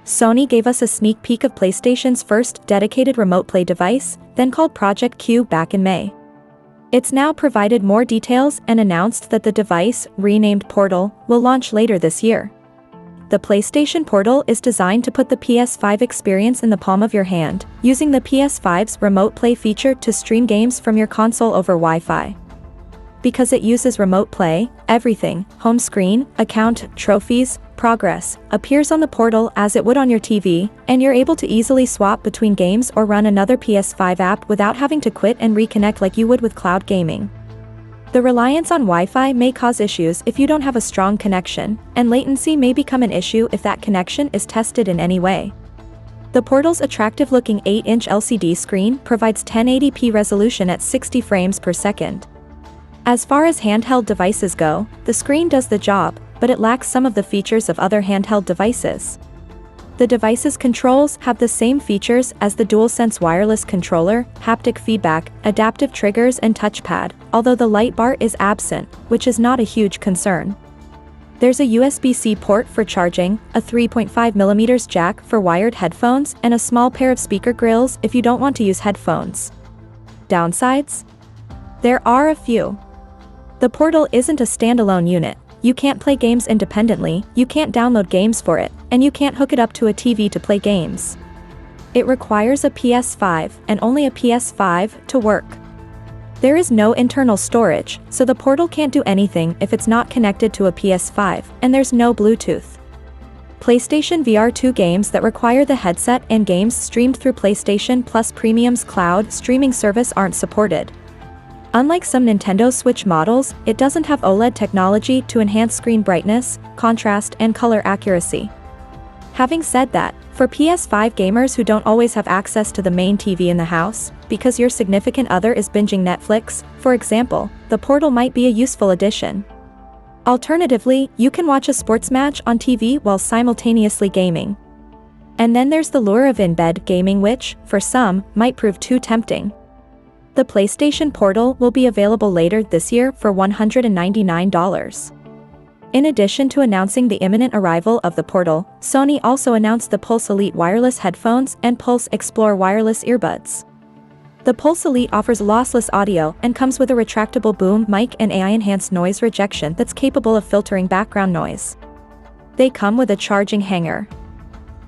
Sony gave us a sneak peek of PlayStation's first dedicated remote play device, then called Project Q, back in May. It's now provided more details and announced that the device, renamed Portal, will launch later this year. The PlayStation Portal is designed to put the PS5 experience in the palm of your hand, using the PS5's remote play feature to stream games from your console over Wi-Fi. Because it uses remote play, everything, home screen, account, trophies, progress, appears on the Portal as it would on your TV, and you're able to easily swap between games or run another PS5 app without having to quit and reconnect like you would with cloud gaming. The reliance on Wi-Fi may cause issues if you don't have a strong connection, and latency may become an issue if that connection is tested in any way. The Portal's attractive-looking 8-inch LCD screen provides 1080p resolution at 60 frames per second. As far as handheld devices go, the screen does the job, but it lacks some of the features of other handheld devices. The device's controls have the same features as the DualSense wireless controller, haptic feedback, adaptive triggers and touchpad, although the light bar is absent, which is not a huge concern. There's a USB-C port for charging, a 3.5mm jack for wired headphones, and a small pair of speaker grills if you don't want to use headphones. Downsides? There are a few. The Portal isn't a standalone unit. You can't play games independently, you can't download games for it, and you can't hook it up to a TV to play games. It requires a PS5, and only a PS5, to work. There is no internal storage, so the Portal can't do anything if it's not connected to a PS5, and there's no Bluetooth. PlayStation VR 2 games that require the headset and games streamed through PlayStation Plus Premium's cloud streaming service aren't supported. Unlike some Nintendo Switch models, it doesn't have OLED technology to enhance screen brightness, contrast, and color accuracy. Having said that, for PS5 gamers who don't always have access to the main TV in the house, because your significant other is binging Netflix, for example, the Portal might be a useful addition. Alternatively, you can watch a sports match on TV while simultaneously gaming. And then there's the lure of in-bed gaming, which, for some, might prove too tempting. The PlayStation Portal will be available later this year for $199. In addition to announcing the imminent arrival of the Portal, Sony also announced the Pulse Elite wireless headphones and Pulse Explore wireless earbuds. The Pulse Elite offers lossless audio and comes with a retractable boom mic and AI-enhanced noise rejection that's capable of filtering background noise. They come with a charging hanger.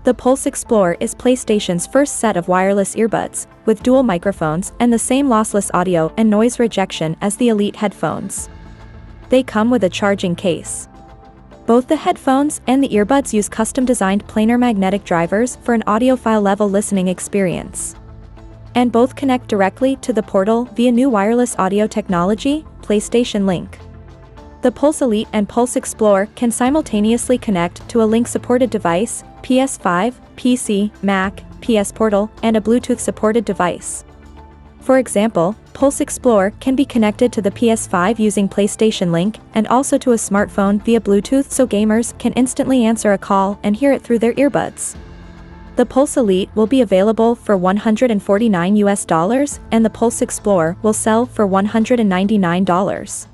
The Pulse Explore is PlayStation's first set of wireless earbuds, with dual microphones and the same lossless audio and noise rejection as the Elite headphones. They come with a charging case. Both the headphones and the earbuds use custom-designed planar magnetic drivers for an audiophile-level listening experience. And both connect directly to the Portal via new wireless audio technology, PlayStation Link. The Pulse Elite and Pulse Explore can simultaneously connect to a Link-supported device, PS5, PC, Mac, PS Portal, and a Bluetooth-supported device. For example, Pulse Explore can be connected to the PS5 using PlayStation Link, and also to a smartphone via Bluetooth so gamers can instantly answer a call and hear it through their earbuds. The Pulse Elite will be available for $149 US, and the Pulse Explore will sell for $199.